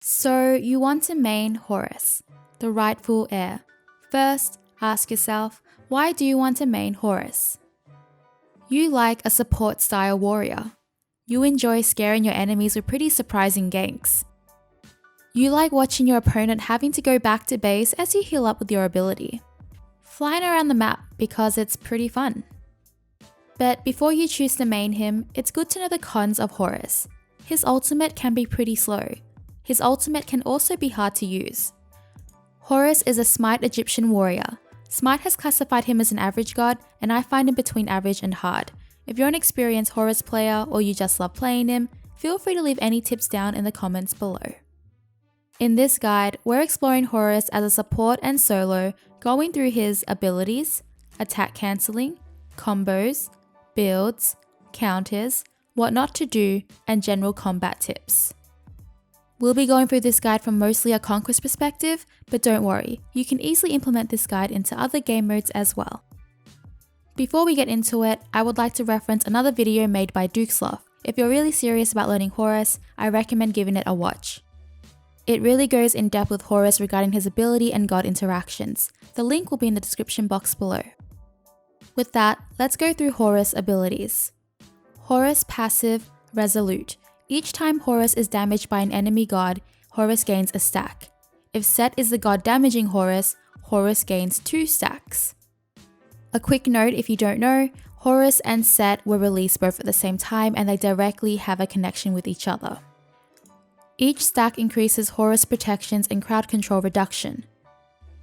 So you want to main Horus, the rightful heir. First, ask yourself, why do you want to main Horus? You like a support style warrior. You enjoy scaring your enemies with pretty surprising ganks. You like watching your opponent having to go back to base as you heal up with your ability. Flying around the map because it's pretty fun. But before you choose to main him, it's good to know the cons of Horus. His ultimate can be pretty slow. His ultimate can also be hard to use. Horus is a SMITE Egyptian warrior. SMITE has classified him as an average god, and I find him between average and hard. If you're an experienced Horus player or you just love playing him, feel free to leave any tips down in the comments below. In this guide, we're exploring Horus as a support and solo, going through his abilities, attack cancelling, combos, builds, counters, what not to do, and general combat tips. We'll be going through this guide from mostly a Conquest perspective, but don't worry, you can easily implement this guide into other game modes as well. Before we get into it, I would like to reference another video made by DUKESLOTH. If you're really serious about learning Horus, I recommend giving it a watch. It really goes in depth with Horus regarding his ability and god interactions. The link will be in the description box below. With that, let's go through Horus abilities. Horus passive, Resolute. Each time Horus is damaged by an enemy god, Horus gains a stack. If Set is the god damaging Horus, Horus gains 2 stacks. A quick note if you don't know, Horus and Set were released both at the same time and they directly have a connection with each other. Each stack increases Horus protections and crowd control reduction.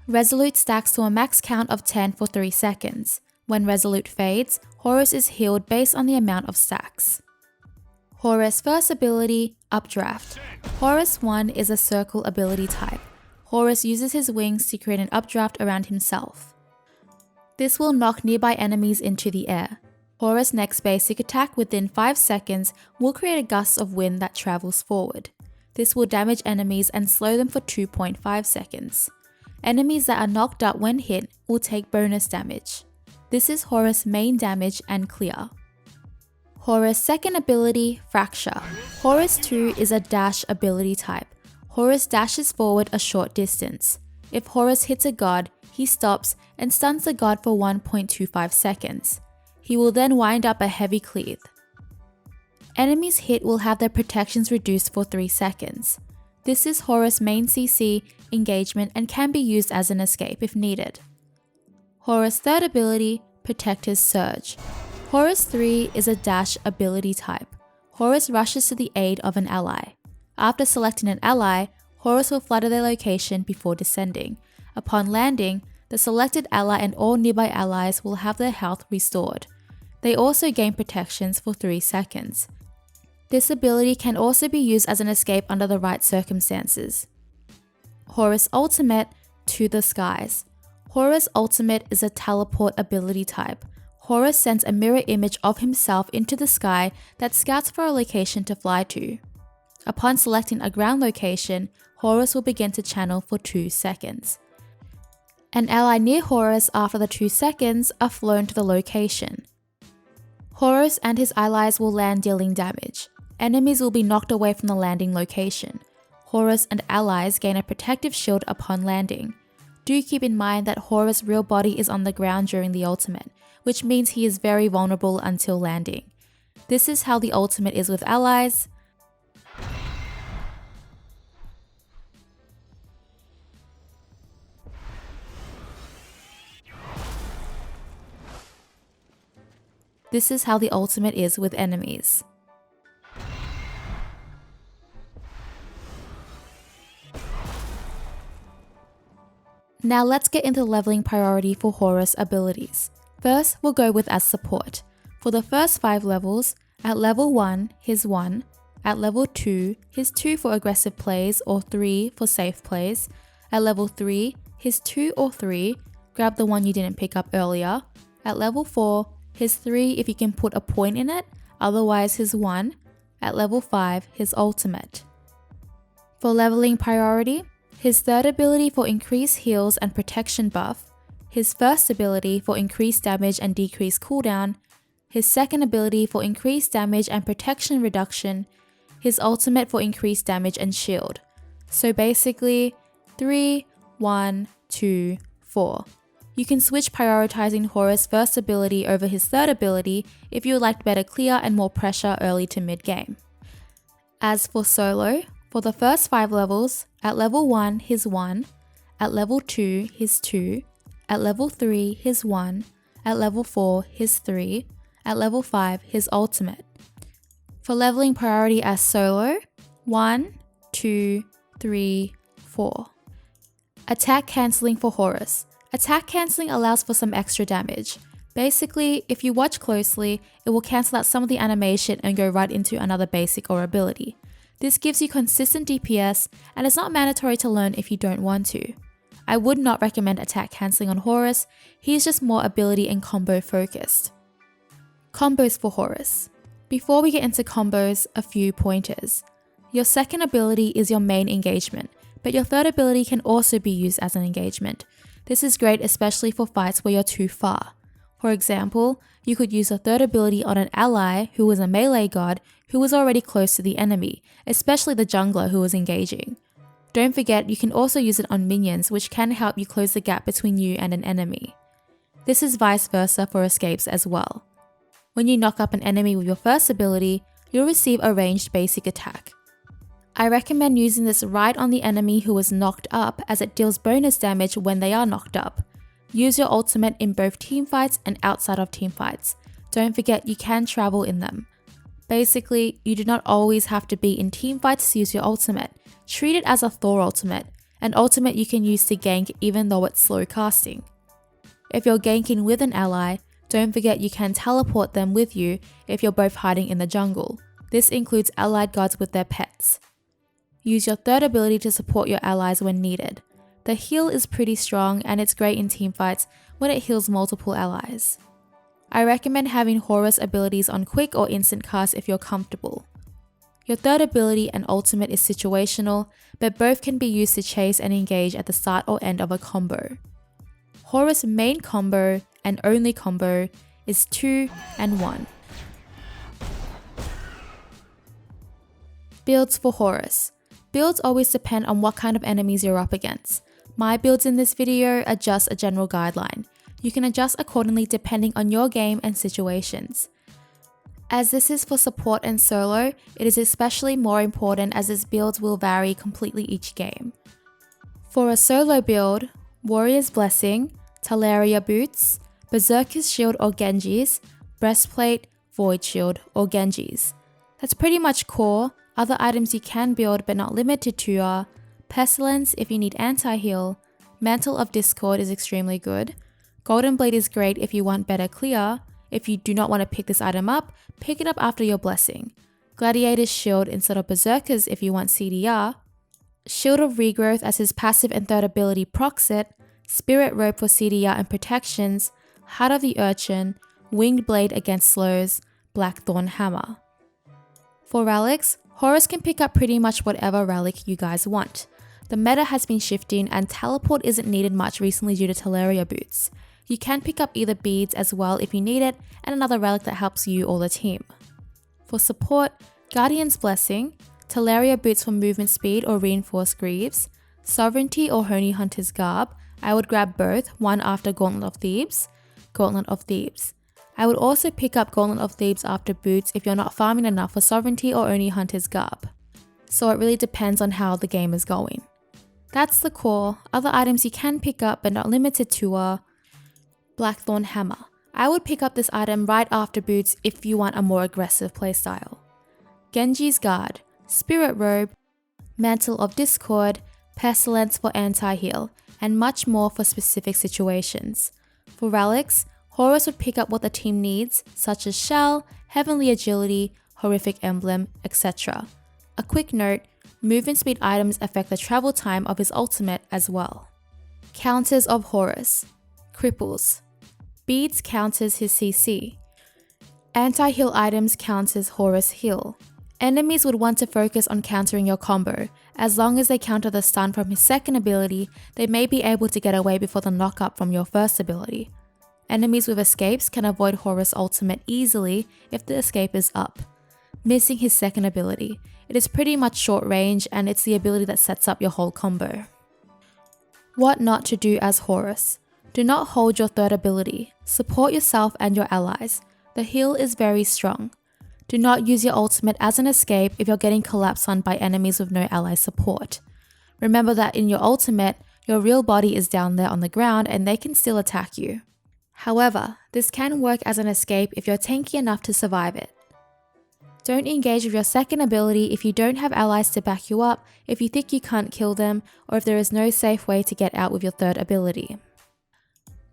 Resolute stacks to a max count of 10 for 3 seconds. When Resolute fades, Horus is healed based on the amount of stacks. Horus first ability, Updraft. Horus 1 is a circle ability type. Horus uses his wings to create an updraft around himself. This will knock nearby enemies into the air. Horus' next basic attack within 5 seconds will create a gust of wind that travels forward. This will damage enemies and slow them for 2.5 seconds. Enemies that are knocked up when hit will take bonus damage. This is Horus' main damage and clear. Horus' second ability, Fracture. Horus 2 is a dash ability type. Horus dashes forward a short distance. If Horus hits a god, he stops and stuns the god for 1.25 seconds. He will then wind up a heavy cleave. Enemies hit will have their protections reduced for 3 seconds. This is Horus' main CC, engagement, and can be used as an escape if needed. Horus' third ability, Protector's Surge. Horus 3 is a dash ability type. Horus rushes to the aid of an ally. After selecting an ally, Horus will flutter their location before descending. Upon landing, the selected ally and all nearby allies will have their health restored. They also gain protections for 3 seconds. This ability can also be used as an escape under the right circumstances. Horus Ultimate, To the Skies. Horus Ultimate is a teleport ability type. Horus sends a mirror image of himself into the sky that scouts for a location to fly to. Upon selecting a ground location, Horus will begin to channel for 2 seconds. An ally near Horus after the 2 seconds are flown to the location. Horus and his allies will land dealing damage. Enemies will be knocked away from the landing location. Horus and allies gain a protective shield upon landing. Do keep in mind that Horus' real body is on the ground during the ultimate, which means he is very vulnerable until landing. This is how the ultimate is with allies. This is how the ultimate is with enemies. Now let's get into the leveling priority for Horus abilities. First, we'll go with as support. For the first 5 levels, at level 1, his 1, at level 2, his 2 for aggressive plays or 3 for safe plays, at level 3, his 2 or 3, grab the one you didn't pick up earlier, at level 4, his 3 if you can put a point in it, otherwise his 1, at level 5, his ultimate. For leveling priority, his third ability for increased heals and protection buff, his first ability for increased damage and decreased cooldown, his second ability for increased damage and protection reduction, his ultimate for increased damage and shield. So basically 3, 1, 2, 4. You can switch prioritizing Horus' first ability over his third ability if you would like better clear and more pressure early to mid game. As for solo, for the first 5 levels, at level 1 his 1, at level 2 his 2, at level 3 his 1, at level 4 his 3, at level 5 his ultimate. For leveling priority as solo, 1, 2, 3, 4. Attack cancelling for Horus. Attack cancelling allows for some extra damage. Basically, if you watch closely, it will cancel out some of the animation and go right into another basic or ability. This gives you consistent DPS and is not mandatory to learn if you don't want to. I would not recommend attack cancelling on Horus, he is just more ability and combo focused. Combos for Horus. Before we get into combos, a few pointers. Your second ability is your main engagement, but your third ability can also be used as an engagement. This is great especially for fights where you're too far. For example, you could use a third ability on an ally who was a melee god who was already close to the enemy, especially the jungler who was engaging. Don't forget you can also use it on minions, which can help you close the gap between you and an enemy. This is vice versa for escapes as well. When you knock up an enemy with your first ability, you'll receive a ranged basic attack. I recommend using this right on the enemy who was knocked up as it deals bonus damage when they are knocked up. Use your ultimate in both teamfights and outside of teamfights. Don't forget you can travel in them. Basically, you do not always have to be in teamfights to use your ultimate. Treat it as a Thor ultimate, an ultimate you can use to gank even though it's slow casting. If you're ganking with an ally, don't forget you can teleport them with you if you're both hiding in the jungle. This includes allied gods with their pets. Use your third ability to support your allies when needed. The heal is pretty strong and it's great in teamfights when it heals multiple allies. I recommend having Horus abilities on quick or instant cast if you're comfortable. Your third ability and ultimate is situational, but both can be used to chase and engage at the start or end of a combo. Horus' main combo and only combo is 2 and 1. Builds for Horus. Builds always depend on what kind of enemies you're up against. My builds in this video are just a general guideline. You can adjust accordingly depending on your game and situations. As this is for support and solo, it is especially more important as its builds will vary completely each game. For a solo build, Warrior's Blessing, Talaria Boots, Berserker's Shield or Genji's, Breastplate, Void Shield or Genji's. That's pretty much core. Other items you can build but not limited to are Pestilence if you need anti-heal, Mantle of Discord is extremely good, Golden Blade is great if you want better clear. If you do not want to pick this item up, pick it up after your blessing. Gladiator's Shield instead of Berserker's if you want CDR, Shield of Regrowth as his passive and third ability procs it, Spirit Robe for CDR and protections, Heart of the Urchin, Winged Blade against slows, Blackthorn Hammer. For relics, Horus can pick up pretty much whatever relic you guys want. The meta has been shifting and teleport isn't needed much recently due to Talaria Boots. You can pick up either beads as well if you need it and another relic that helps you or the team. For support, Guardian's Blessing, Talaria Boots for movement speed or reinforced greaves, Sovereignty or Honey Hunter's Garb. I would grab both, one after Gauntlet of Thebes. I would also pick up Gauntlet of Thebes after Boots if you're not farming enough for Sovereignty or Honey Hunter's Garb. So it really depends on how the game is going. That's the core. Other items you can pick up but not limited to are Blackthorn Hammer. I would pick up this item right after Boots if you want a more aggressive playstyle. Genji's Guard, Spirit Robe, Mantle of Discord, Pestilence for anti-heal, and much more for specific situations. For relics, Horus would pick up what the team needs, such as Shell, Heavenly Agility, Horrific Emblem, etc. A quick note, movement speed items affect the travel time of his ultimate as well. Counters of Horus. Cripples. Beads counters his CC. Anti-heal items counters Horus heal. Enemies would want to focus on countering your combo. As long as they counter the stun from his second ability, they may be able to get away before the knock-up from your first ability. Enemies with escapes can avoid Horus' ultimate easily if the escape is up. missing his second ability. It is pretty much short range and it's the ability that sets up your whole combo. What not to do as Horus. Do not hold your third ability. Support yourself and your allies. The heal is very strong. Do not use your ultimate as an escape if you're getting collapsed on by enemies with no ally support. Remember that in your ultimate, your real body is down there on the ground and they can still attack you. However, this can work as an escape if you're tanky enough to survive it. Don't engage with your second ability if you don't have allies to back you up, if you think you can't kill them, or if there is no safe way to get out with your third ability.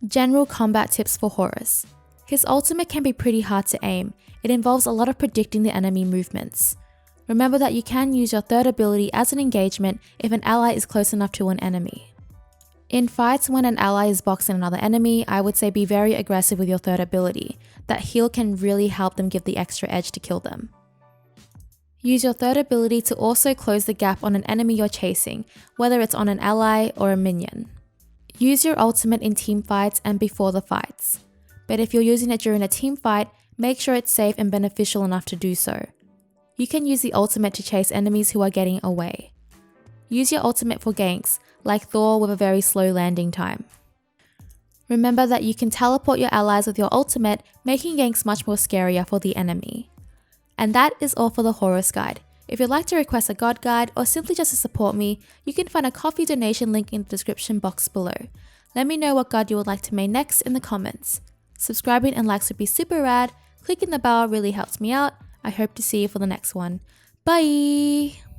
General combat tips for Horus. His ultimate can be pretty hard to aim. It involves a lot of predicting the enemy movements. Remember that you can use your third ability as an engagement if an ally is close enough to an enemy. In fights when an ally is boxing another enemy, I would say be very aggressive with your third ability. That heal can really help them give the extra edge to kill them. Use your third ability to also close the gap on an enemy you're chasing, whether it's on an ally or a minion. Use your ultimate in team fights and before the fights. But if you're using it during a team fight, make sure it's safe and beneficial enough to do so. You can use the ultimate to chase enemies who are getting away. Use your ultimate for ganks, like Thor with a very slow landing time. Remember that you can teleport your allies with your ultimate, making ganks much more scarier for the enemy. And that is all for the Horus guide. If you'd like to request a god guide or simply just to support me, you can find a coffee donation link in the description box below. Let me know what god you would like to main next in the comments. Subscribing and likes would be super rad. Clicking the bell really helps me out. I hope to see you for the next one. Bye!